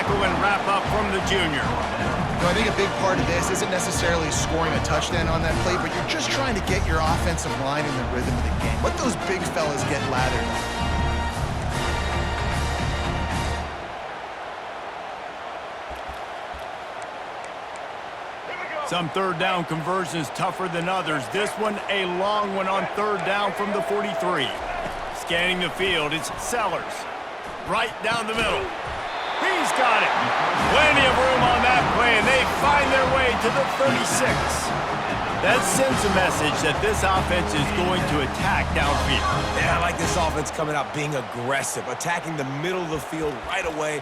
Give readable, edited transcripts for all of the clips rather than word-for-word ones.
tackle and wrap up from the junior. I think a big part of this isn't necessarily scoring a touchdown on that play, but you're just trying to get your offensive line in the rhythm of the game. Let those big fellas get lathered up. Some third down conversions tougher than others. This one a long one on third down from the 43. Scanning the field, it's Sellers. Right down the middle. He's got it. Plenty of room on that play, and they find their way to the 36. That sends a message that this offense is going to attack downfield. Yeah, I like this offense coming out being aggressive, attacking the middle of the field right away,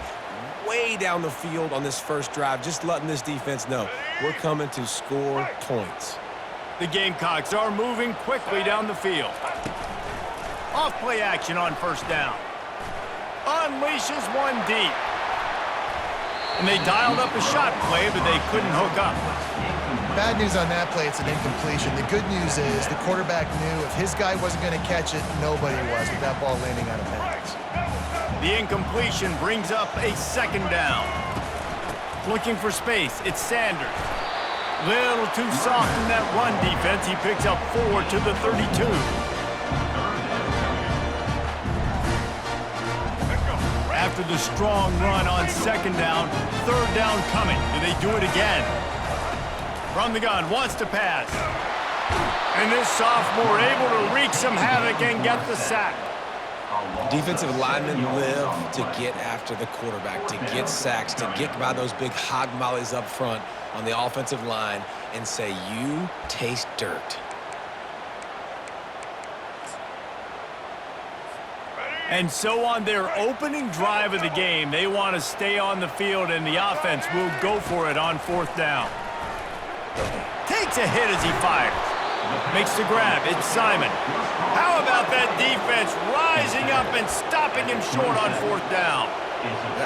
way down the field on this first drive, just letting this defense know we're coming to score points. The Gamecocks are moving quickly down the field. Off play action on first down. Unleashes one deep. And they dialed up a shot play, but they couldn't hook up. Bad news on that play, it's an incompletion. The good news is the quarterback knew if his guy wasn't going to catch it, nobody was with that ball landing out of bounds. The incompletion brings up a second down. Looking for space, it's Sanders. Little too soft in that run defense. He picks up 4 to the 32. After the strong run on second down, third down coming. Do they do it again? From the gun, wants to pass. And this sophomore able to wreak some havoc and get the sack. Defensive linemen live to get after the quarterback, to get sacks, to get by those big hog mollies up front on the offensive line and say, you taste dirt. And so on their opening drive of the game, they want to stay on the field, and the offense will go for it on fourth down. Takes a hit as he fires. Makes the grab. It's Simon. How about that defense rising up and stopping him short on fourth down?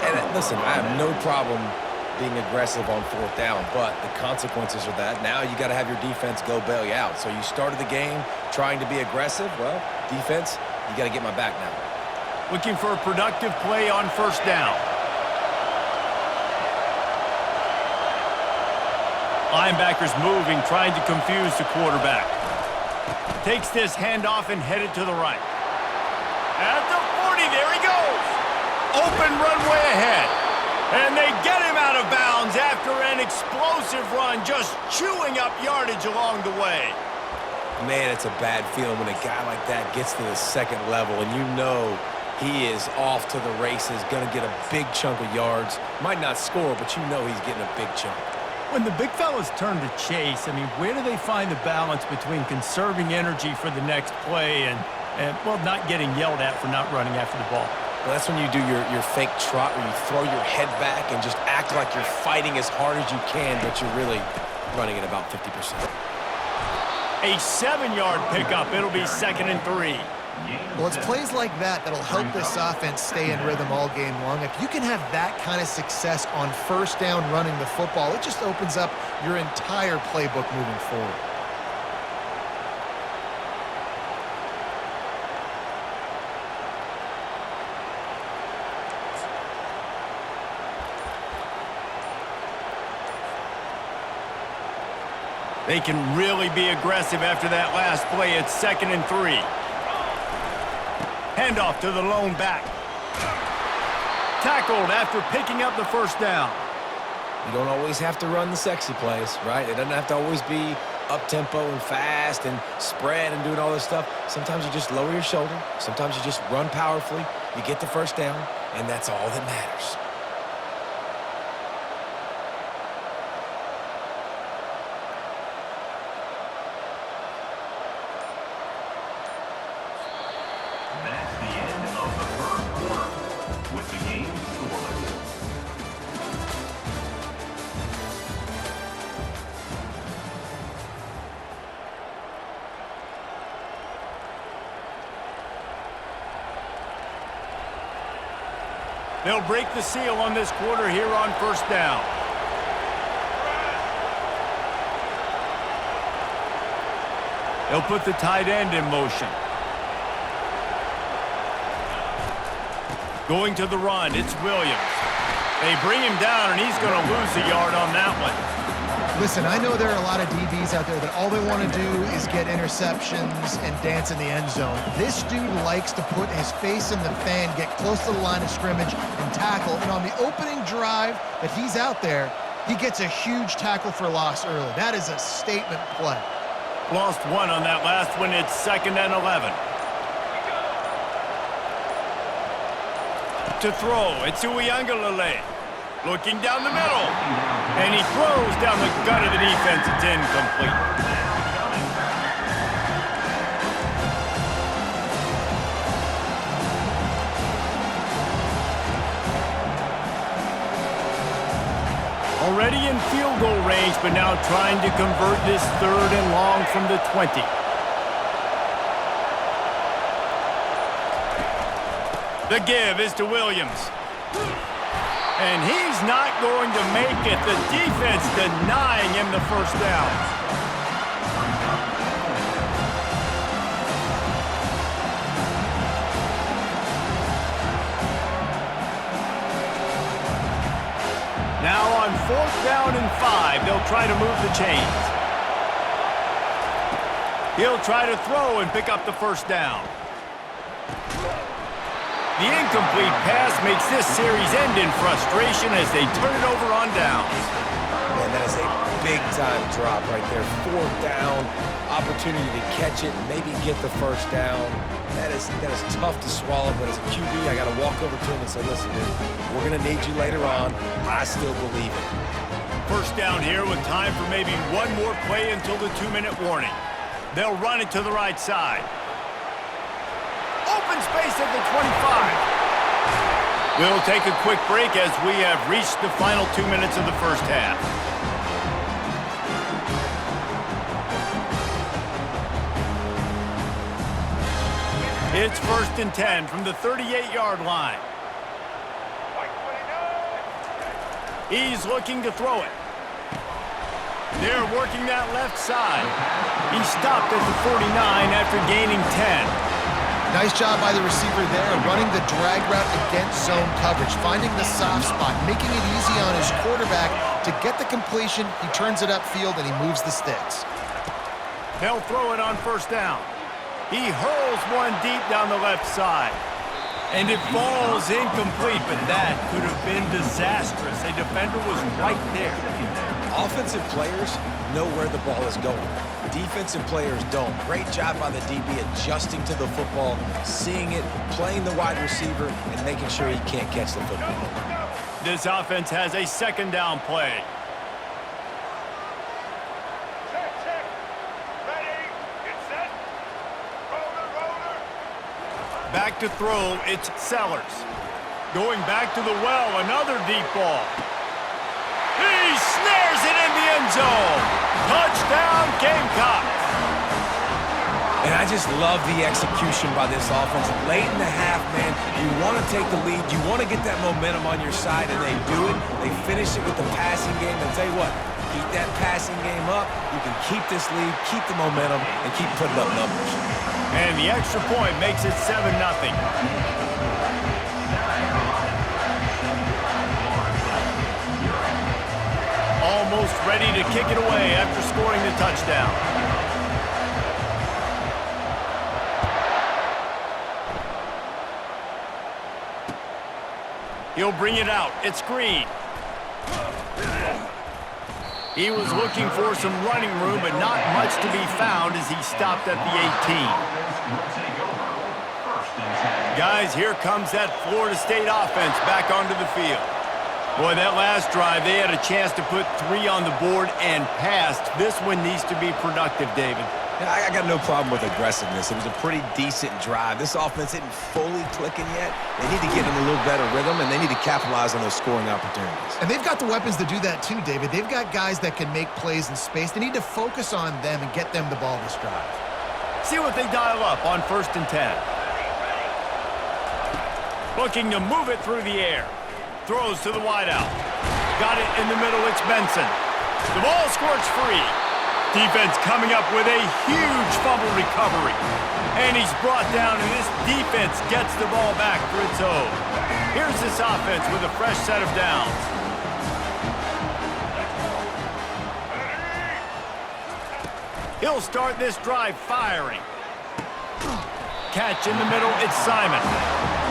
And listen, I have no problem being aggressive on fourth down, but the consequences are that now you got to have your defense go bail you out. So you started the game trying to be aggressive. Well, defense, you got to get my back now. Looking for a productive play on first down. Linebackers moving, trying to confuse the quarterback. Takes this handoff and headed to the right. At the 40, there he goes. Open runway ahead. And they get him out of bounds after an explosive run, just chewing up yardage along the way. Man, it's a bad feeling when a guy like that gets to the second level and you know he is off to the races, going to get a big chunk of yards. Might not score, but you know he's getting a big chunk. When the big fellas turn to chase, I mean, where do they find the balance between conserving energy for the next play and well, not getting yelled at for not running after the ball? Well, that's when you do your fake trot where you throw your head back and just act like you're fighting as hard as you can, but you're really running at about 50%. A 7-yard pickup. It'll be 2nd and 3. Well, it's plays like that that'll help this offense stay in rhythm all game long. If you can have that kind of success on first down running the football, it just opens up your entire playbook moving forward. They can really be aggressive after that last play. It's 2nd and 3. Handoff to the lone back. Tackled after picking up the first down. You don't always have to run the sexy plays, right? It doesn't have to always be up-tempo and fast and spread and doing all this stuff. Sometimes you just lower your shoulder. Sometimes you just run powerfully. You get the first down, and that's all that matters. They'll break the seal on this quarter here on first down. They'll put the tight end in motion. Going to the run, it's Williams. They bring him down, and he's going to lose a yard on that one. Listen, I know there are a lot of DBs out there that all they want to do is get interceptions and dance in the end zone. This dude likes to put his face in the fan, get close to the line of scrimmage, and tackle. And on the opening drive that he's out there, he gets a huge tackle for loss early. That is a statement play. Lost one on that last one. It's 2nd and 11. To throw, it's Uiagalelei. Looking down the middle. And he throws down the gut of the defense. It's incomplete. Already in field goal range, but now trying to convert this 3rd and long from the 20. The give is to Williams. And he's not going to make it. The defense denying him the first down. Now on 4th down and 5, they'll try to move the chains. He'll try to throw and pick up the first down. The incomplete pass makes this series end in frustration as they turn it over on downs. Man, that is a big-time drop right there. 4th down, opportunity to catch it, maybe get the first down. That is tough to swallow, but as a QB, I got to walk over to him and say, listen, dude, we're going to need you later on. I still believe it. First down here with time for maybe one more play until the 2-minute warning. They'll run it to the right side. Open space at the 25. We'll take a quick break as we have reached the final 2 minutes of the first half. It's 1st and 10 from the 38-yard line. He's looking to throw it. They're working that left side. He stopped at the 49 after gaining 10. Nice job by the receiver there, running the drag route against zone coverage, finding the soft spot, making it easy on his quarterback to get the completion. He turns it upfield, and he moves the sticks. They'll throw it on 1st down. He hurls one deep down the left side. And it falls incomplete, but that could have been disastrous. A defender was right there. Offensive players know where the ball is going. Defensive players don't. Great job by the DB adjusting to the football, seeing it, playing the wide receiver, and making sure he can't catch the football. This offense has a 2nd down play. Check. Ready. Get set. Roller. Back to throw, it's Sellers. Going back to the well, another deep ball. He snares it in the end zone. Touchdown, Gamecocks. And I just love the execution by this offense. Late in the half, man, you want to take the lead. You want to get that momentum on your side, and they do it. They finish it with the passing game. And tell you what, keep that passing game up. You can keep this lead, keep the momentum, and keep putting up numbers. And the extra point makes it 7-0. Almost ready to kick it away after scoring the touchdown. He'll bring it out. It's Green. He was looking for some running room, but not much to be found as he stopped at the 18. Guys, here comes that Florida State offense back onto the field. Boy, that last drive, they had a chance to put 3 on the board and passed. This one needs to be productive, David. Yeah, I got no problem with aggressiveness. It was a pretty decent drive. This offense isn't fully clicking yet. They need to get in a little better rhythm, and they need to capitalize on those scoring opportunities. And they've got the weapons to do that too, David. They've got guys that can make plays in space. They need to focus on them and get them the ball this drive. See what they dial up on 1st and 10. Looking to move it through the air. Throws to the wideout. Got it in the middle. It's Benson. The ball squirts free. Defense coming up with a huge fumble recovery. And he's brought down, and this defense gets the ball back for its own. Here's this offense with a fresh set of downs. He'll start this drive firing. Catch in the middle, it's Simon.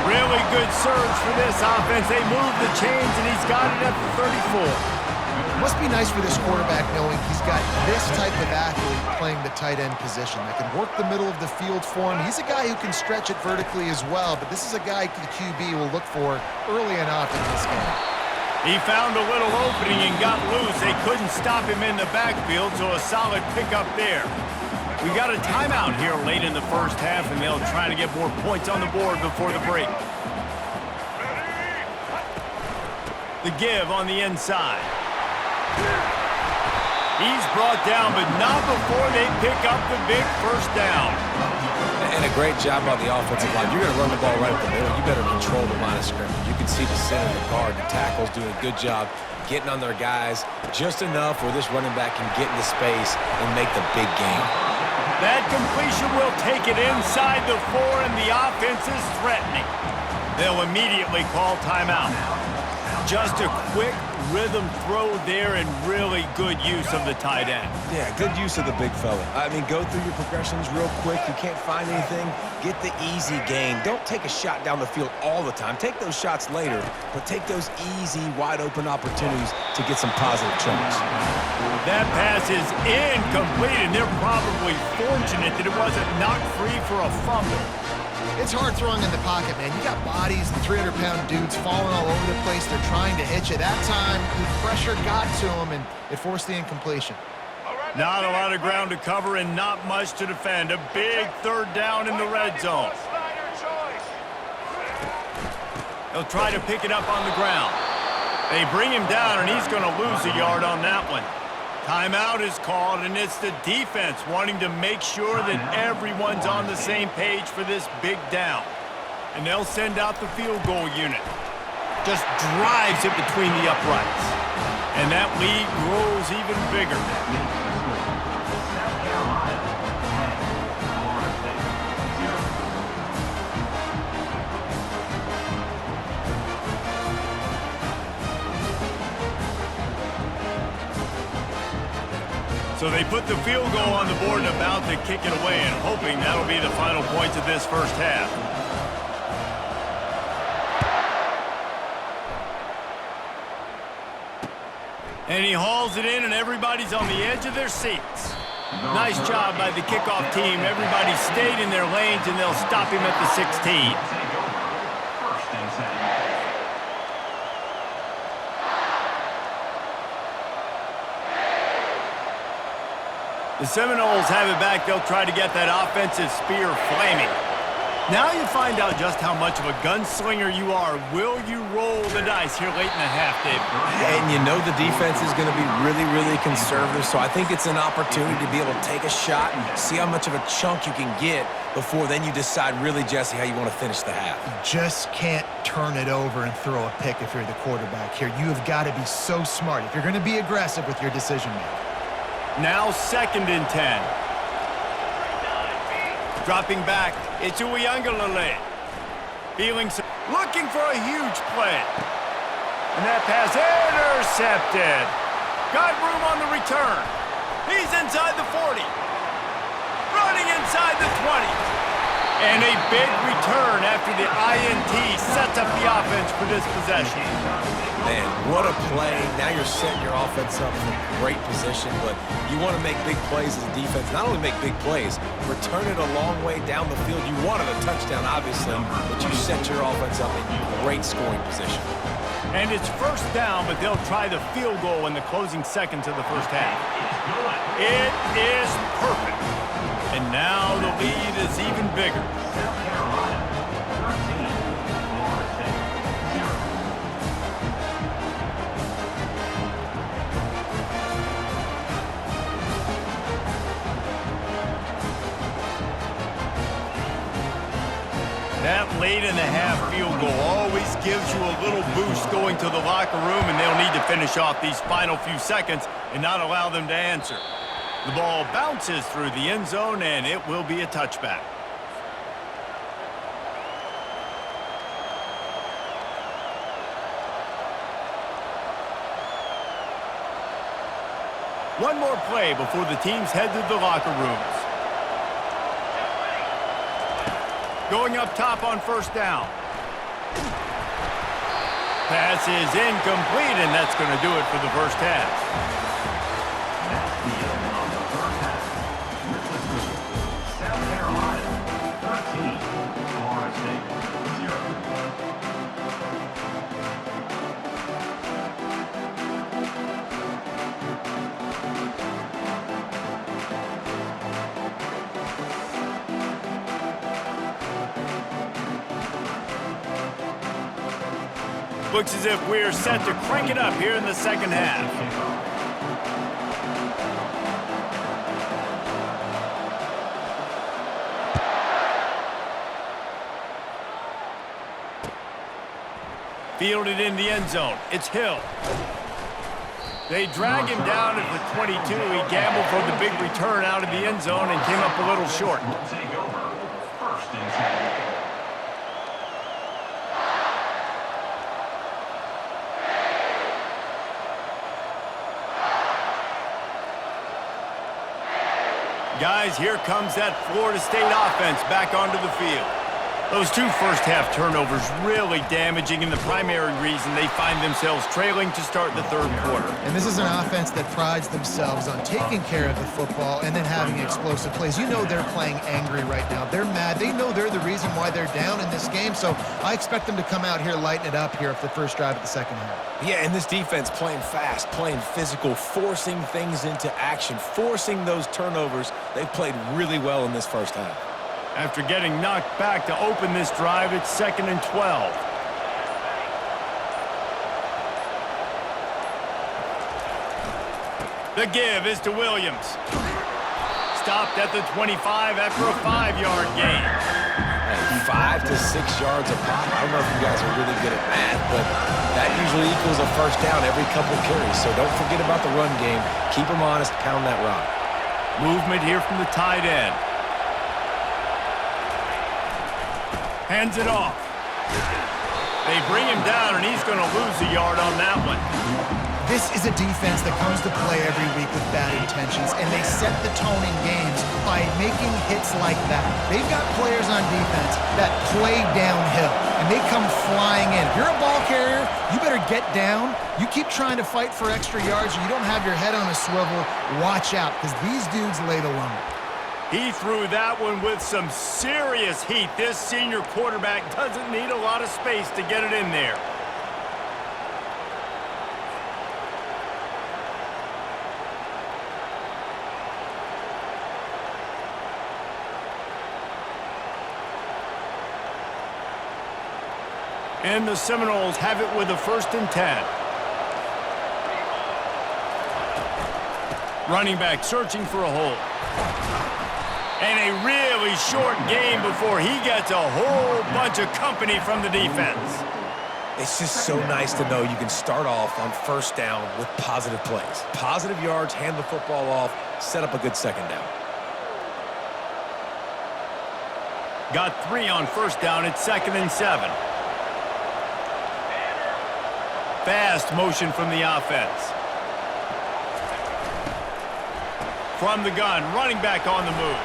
Really good surge for this offense. They move the chains, and he's got it at the 34. It must be nice for this quarterback knowing he's got this type of athlete playing the tight end position that can work the middle of the field for him. He's a guy who can stretch it vertically as well, but this is a guy the QB will look for early and often in this game. He found a little opening and got loose. They couldn't stop him in the backfield, so a solid pickup there. We got a timeout here late in the first half, and they'll try to get more points on the board before the break. The give on the inside. He's brought down, but not before they pick up the big first down. And a great job on the offensive line. You're going to run the ball right up the middle. You better control the line of scrimmage. You can see the center, the guard, the tackles doing a good job getting on their guys just enough where this running back can get into space and make the big game. That completion will take it inside the 4, and the offense is threatening. They'll immediately call timeout. Just a quick rhythm throw there and really good use of the tight end. Yeah, good use of the big fella. I mean, go through your progressions real quick. You can't find anything, get the easy gain. Don't take a shot down the field all the time. Take those shots later, but take those easy, wide-open opportunities to get some positive chunks. That pass is incomplete, and they're probably fortunate that it wasn't knocked free for a fumble. It's hard throwing in the pocket, man. You got bodies and 300-pound dudes falling all over the place. They're trying to hit you. That time, the pressure got to him, and it forced the incompletion. Not a lot of ground to cover and not much to defend. A big third down in the red zone. They'll try to pick it up on the ground. They bring him down, and he's going to lose a yard on that one. Timeout is called, and it's the defense wanting to make sure that everyone's on the same page for this big down. And they'll send out the field goal unit. Just drives it between the uprights. And that lead grows even bigger. So they put the field goal on the board and about to kick it away, and hoping that'll be the final points of this first half. And he hauls it in, and everybody's on the edge of their seats. Nice job by the kickoff team. Everybody stayed in their lanes, and they'll stop him at the 16. The Seminoles have it back. They'll try to get that offensive spear flaming. Now you find out just how much of a gunslinger you are. Will you roll the dice here late in the half, Dave? And you know the defense is going to be really, really conservative, so I think it's an opportunity to be able to take a shot and see how much of a chunk you can get before then you decide really, Jesse, how you want to finish the half. You just can't turn it over and throw a pick if you're the quarterback here. You have got to be so smart if you're going to be aggressive with your decision-making. Now 2nd and 10. Dropping back, it's Uiagalelei. Looking for a huge play. And that pass intercepted. Got room on the return. He's inside the 40. Running inside the 20. And a big return after the INT sets up the offense for this possession. Man, what a play. Now you're setting your offense up for great position, but you want to make big plays as a defense. Not only make big plays, return it a long way down the field. You wanted a touchdown, obviously, but you set your offense up in great scoring position. And it's first down, but they'll try the field goal in the closing seconds of the first half. It is perfect. And now the lead is even bigger. That late in the half field goal always gives you a little boost going to the locker room, and they'll need to finish off these final few seconds and not allow them to answer. The ball bounces through the end zone, and it will be a touchback. One more play before the teams head to the locker rooms. Going up top on first down. Pass is incomplete, and that's going to do it for the first half. That's the end of the first half. South Carolina, 13. Florida State, 0. Looks as if we're set to crank it up here in the second half. Fielded in the end zone. It's Hill. They drag him down at the 22. He gambled for the big return out of the end zone and came up a little short. Will take over. First and 10. Guys, here comes that Florida State offense back onto the field. Those two first-half turnovers really damaging, and the primary reason they find themselves trailing to start the third quarter. And this is an offense that prides themselves on taking care of the football and then having explosive plays. You know they're playing angry right now. They're mad. They know they're the reason why they're down in this game, so I expect them to come out here, lighten it up here for the first drive of the second half. Yeah, and this defense playing fast, playing physical, forcing things into action, forcing those turnovers. They've played really well in this first half. After getting knocked back to open this drive, it's 2nd and 12. The give is to Williams. Stopped at the 25 after a 5-yard gain. And 5 to 6 yards a pop. I don't know if you guys are really good at math, but that usually equals a first down every couple carries. So don't forget about the run game. Keep them honest, pound that rock. Movement here from the tight end. Hands it off. They bring him down, and he's going to lose a yard on that one. This is a defense that comes to play every week with bad intentions, and they set the tone in games by making hits like that. They've got players on defense that play downhill, and they come flying in. If you're a ball carrier, you better get down. You keep trying to fight for extra yards, or you don't have your head on a swivel. Watch out, because these dudes lay the lumber. He threw that one with some serious heat. This senior quarterback doesn't need a lot of space to get it in there. And the Seminoles have it with a 1st and 10. Running back searching for a hole. And a really short game before he gets a whole bunch of company from the defense. It's just so nice to know you can start off on first down with positive plays. Positive yards, hand the football off, set up a good second down. Got 3 on first down. It's 2nd and 7. Fast motion from the offense. From the gun, running back on the move.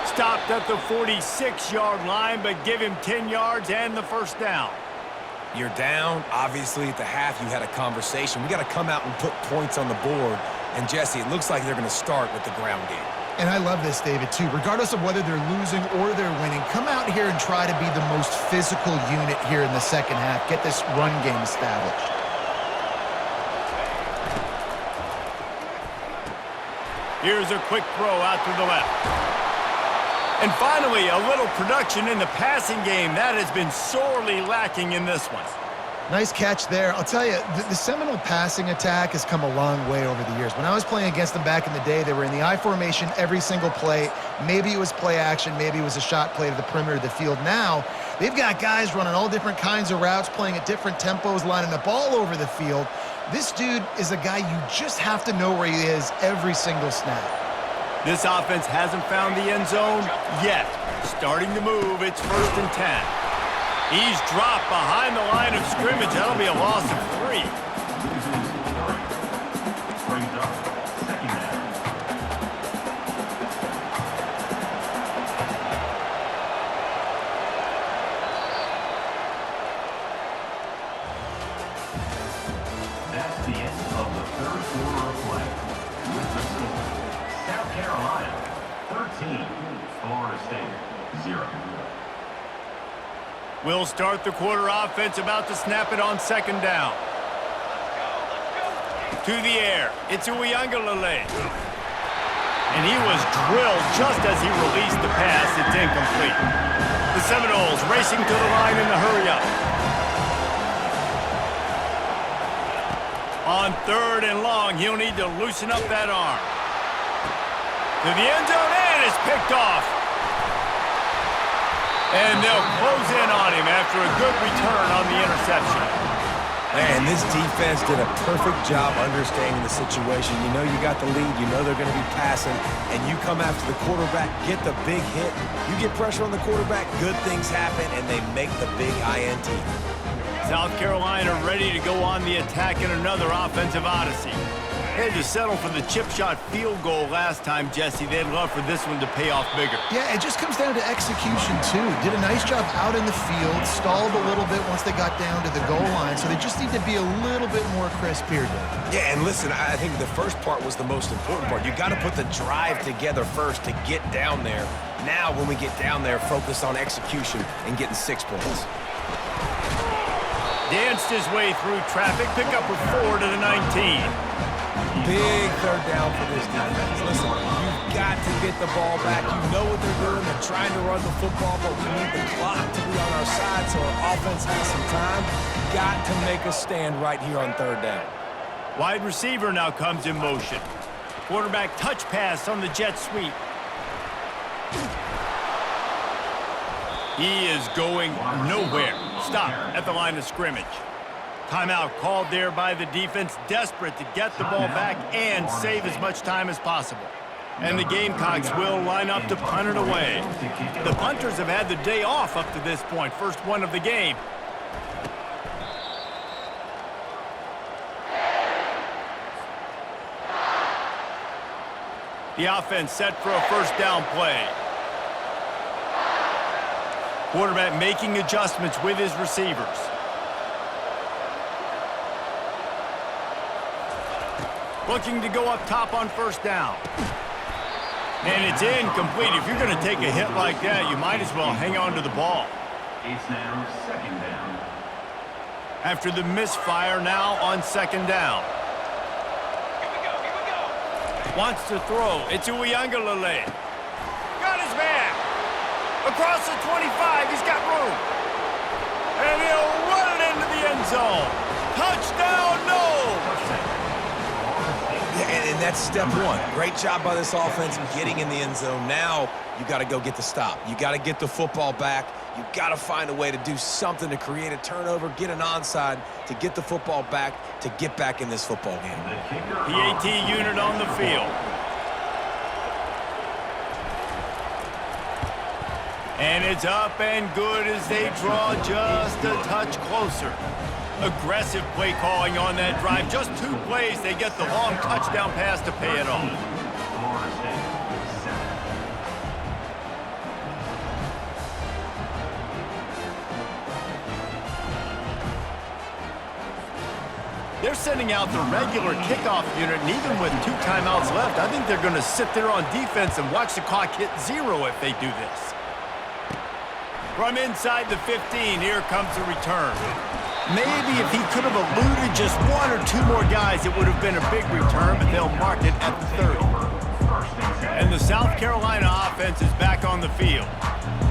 Stopped at the 46-yard line, but give him 10 yards and the first down. You're down. Obviously, at the half, you had a conversation. We got to come out and put points on the board. And, Jesse, it looks like they're going to start with the ground game. And I love this, David, too. Regardless of whether they're losing or they're winning, come out here and try to be the most physical unit here in the second half. Get this run game established. Here's a quick throw out to the left. And finally, a little production in the passing game. That has been sorely lacking in this one. Nice catch there. I'll tell you, the Seminole passing attack has come a long way over the years. When I was playing against them back in the day, they were in the I formation every single play. Maybe it was play action. Maybe it was a shot play to the perimeter of the field. Now, they've got guys running all different kinds of routes, playing at different tempos, lining up all over the field. This dude is a guy you just have to know where he is every single snap. This offense hasn't found the end zone yet. Starting to move, it's 1st and 10. He's dropped behind the line of scrimmage. That'll be a loss of 3. the end of the third quarter of play. With the score, South Carolina 13, Florida State 0. We'll start the quarter offense, about to snap it on second down. To the air, it's Uiagalelei. And he was drilled just as he released the pass. It's incomplete. The Seminoles racing to the line in the hurry-up. On third and long, he'll need to loosen up that arm. To the end zone, and it's picked off. And they'll close in on him after a good return on the interception. Man, this defense did a perfect job understanding the situation. You know you got the lead, you know they're going to be passing, and you come after the quarterback, get the big hit. You get pressure on the quarterback, good things happen, and they make the big INT. South Carolina ready to go on the attack in another offensive odyssey. They had to settle for the chip shot field goal last time, Jesse. They'd love for this one to pay off bigger. Yeah, it just comes down to execution, too. Did a nice job out in the field, stalled a little bit once they got down to the goal line, so they just need to be a little bit more crisp here, Dave. Yeah, and listen, I think the first part was the most important part. You got to put the drive together first to get down there. Now, when we get down there, focus on execution and getting 6 points. Danced his way through traffic, pick up with 4 to the 19. Big third down for this defense. Listen, you've got to get the ball back. You know what they're doing. They're trying to run the football, but we need the clock to be on our side so our offense has some time. Got to make a stand right here on third down. Wide receiver now comes in motion. Quarterback touch pass on the jet sweep. He is going nowhere. Stop at the line of scrimmage. Timeout called there by the defense, desperate to get the ball back and save as much time as possible. And the Gamecocks will line up to punt it away. The punters have had the day off up to this point, first one of the game. The offense set for a first down play. Quarterback making adjustments with his receivers. Looking to go up top on first down. And it's incomplete. If you're going to take a hit like that, you might as well hang on to the ball. It's now second down. After the misfire, now on second down. Here we go. Wants to throw. It's Uiagalelei. Got his man. Across the 25, he's got room. And he'll run it into the end zone. Touchdown, no! Yeah, and that's step one. Great job by this offense getting in the end zone. Now you got to go get the stop. You got to get the football back. You got to find a way to do something to create a turnover, get an onside, to get the football back, to get back in this football game. PAT unit on the field. And it's up and good as they draw just a touch closer. Aggressive play calling on that drive. Just 2 plays, they get the long touchdown pass to pay it off. Florida State 7. They're sending out the regular kickoff unit, and even with 2 timeouts left, I think they're going to sit there on defense and watch the clock hit 0 if they do this. From inside the 15, here comes the return. Maybe if he could have eluded just 1 or 2 more guys, it would have been a big return, but they'll mark it at the 30. And the South Carolina offense is back on the field.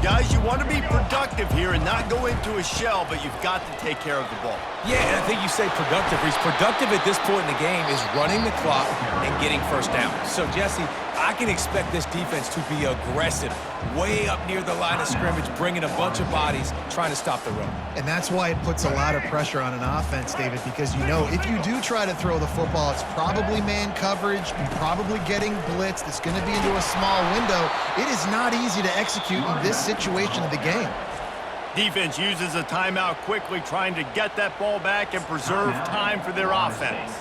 Guys, you want to be productive here and not go into a shell, but you've got to take care of the ball. Yeah, and I think you say productive. He's productive at this point in the game is running the clock and getting first down. So, Jesse, I can expect this defense to be aggressive, way up near the line of scrimmage, bringing a bunch of bodies, trying to stop the run. And that's why it puts a lot of pressure on an offense, David, because you know if you do try to throw the football, it's probably man coverage, probably getting blitzed, it's going to be into a small window. It is not easy to execute in this situation of the game. Defense uses a timeout quickly, trying to get that ball back and preserve time for their offense.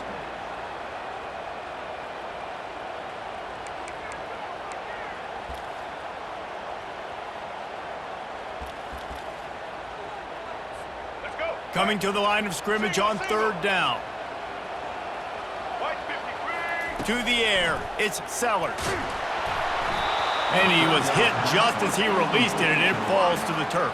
Let's go. Coming to the line of scrimmage on third down. To the air, it's Sellers. And he was hit just as he released it, and it falls to the turf.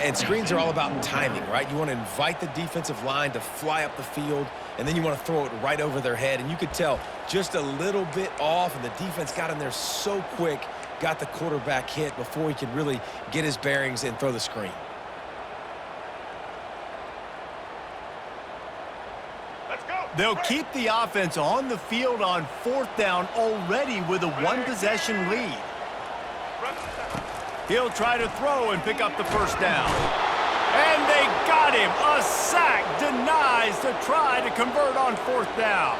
And screens are all about timing, right? You want to invite the defensive line to fly up the field, and then you want to throw it right over their head. And you could tell just a little bit off, and the defense got in there so quick, got the quarterback hit before he could really get his bearings and throw the screen. They'll keep the offense on the field on 4th down already with a one-possession lead. He'll try to throw and pick up the first down. And they got him. A sack denies the try to convert on 4th down.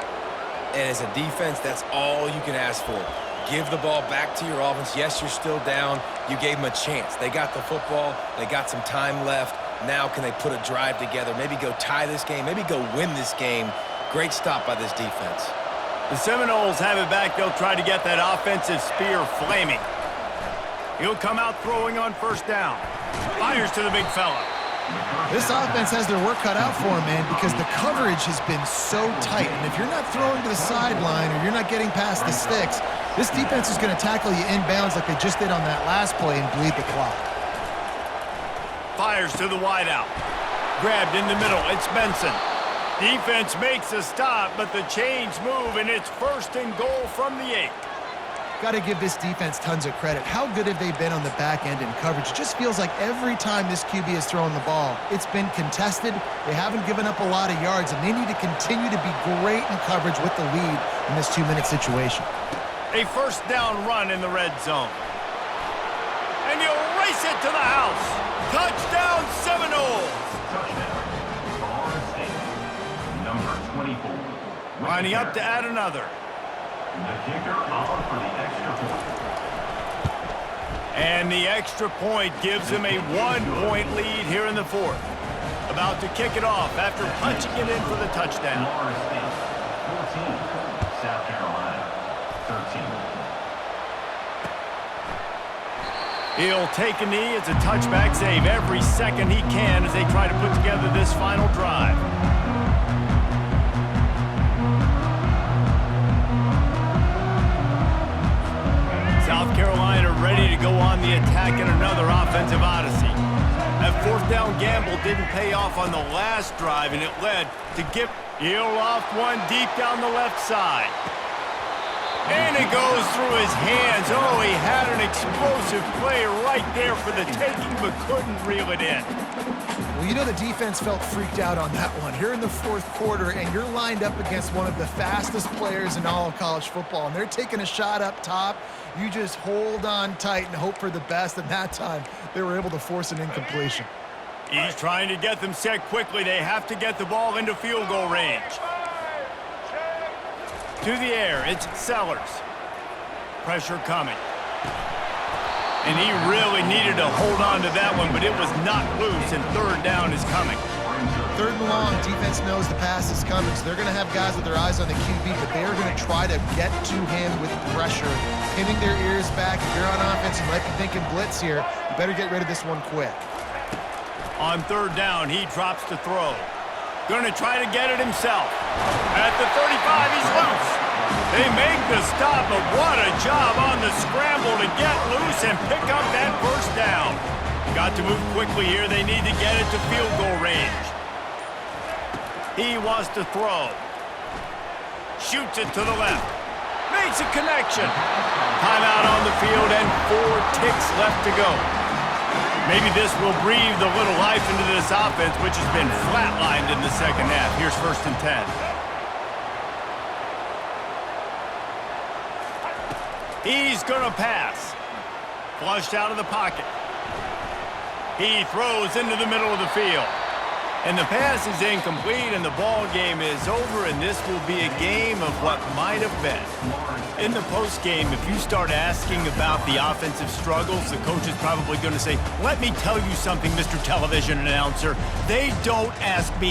And as a defense, that's all you can ask for. Give the ball back to your offense. Yes, you're still down. You gave them a chance. They got the football. They got some time left. Now can they put a drive together? Maybe go tie this game. Maybe go win this game. Great stop by this defense. The Seminoles have it back. They'll try to get that offensive spear flaming. He'll come out throwing on 1st down. Fires to the big fella. This offense has their work cut out for them, man, because the coverage has been so tight. And if you're not throwing to the sideline or you're not getting past the sticks, this defense is going to tackle you inbounds like they just did on that last play and bleed the clock. Fires to the wideout. Grabbed in the middle. It's Benson. Defense makes a stop, but the chains move, and it's 1st and goal from the 8. Got to give this defense tons of credit. How good have they been on the back end in coverage? It just feels like every time this QB has thrown the ball, it's been contested. They haven't given up a lot of yards, and they need to continue to be great in coverage with the lead in this 2-minute situation. A 1st down run in the red zone. And he'll race it to the house. Touchdown, Seminoles! Touchdown, Florida State. Number 24. Lining up to add another. The kicker on for the extra point. And the extra point gives him a 1-point lead here in the 4th. About to kick it off after punching it in for the touchdown. Florida State, 14. South Carolina, 13. He'll take a knee. It's a touchback save every second he can as they try to put together this final drive. South Carolina ready to go on the attack in another offensive odyssey. That 4th down gamble didn't pay off on the last drive, and it led to Gipp. He'll off one deep down the left side. And it goes through his hands. Oh, he had an explosive play right there for the taking, but couldn't reel it in. Well, you know the defense felt freaked out on that one. Here in the 4th quarter, and you're lined up against one of the fastest players in all of college football, and they're taking a shot up top. You just hold on tight and hope for the best, and that time they were able to force an incompletion. He's trying to get them set quickly. They have to get the ball into field goal range. To the air, it's Sellers. Pressure coming. And he really needed to hold on to that one, but it was not loose, and 3rd down is coming. 3rd and long, defense knows the pass is coming, so they're going to have guys with their eyes on the QB, but they are going to try to get to him with pressure, pinning their ears back. If you're on offense, you might be thinking blitz here. You better get rid of this one quick. On 3rd down, he drops to throw. Going to try to get it himself. At the 35, he's loose. They make the stop, but what a job on the scramble to get loose and pick up that 1st down. Got to move quickly here. They need to get it to field goal range. He wants to throw. Shoots it to the left. Makes a connection. Timeout on the field and 4 ticks left to go. Maybe this will breathe a little life into this offense, which has been flatlined in the 2nd half. Here's 1st and 10. He's going to pass. Flushed out of the pocket. He throws into the middle of the field. And the pass is incomplete, and the ball game is over, and this will be a game of what might have been. In the postgame, if you start asking about the offensive struggles, the coach is probably going to say, let me tell you something, Mr. Television Announcer. They don't ask me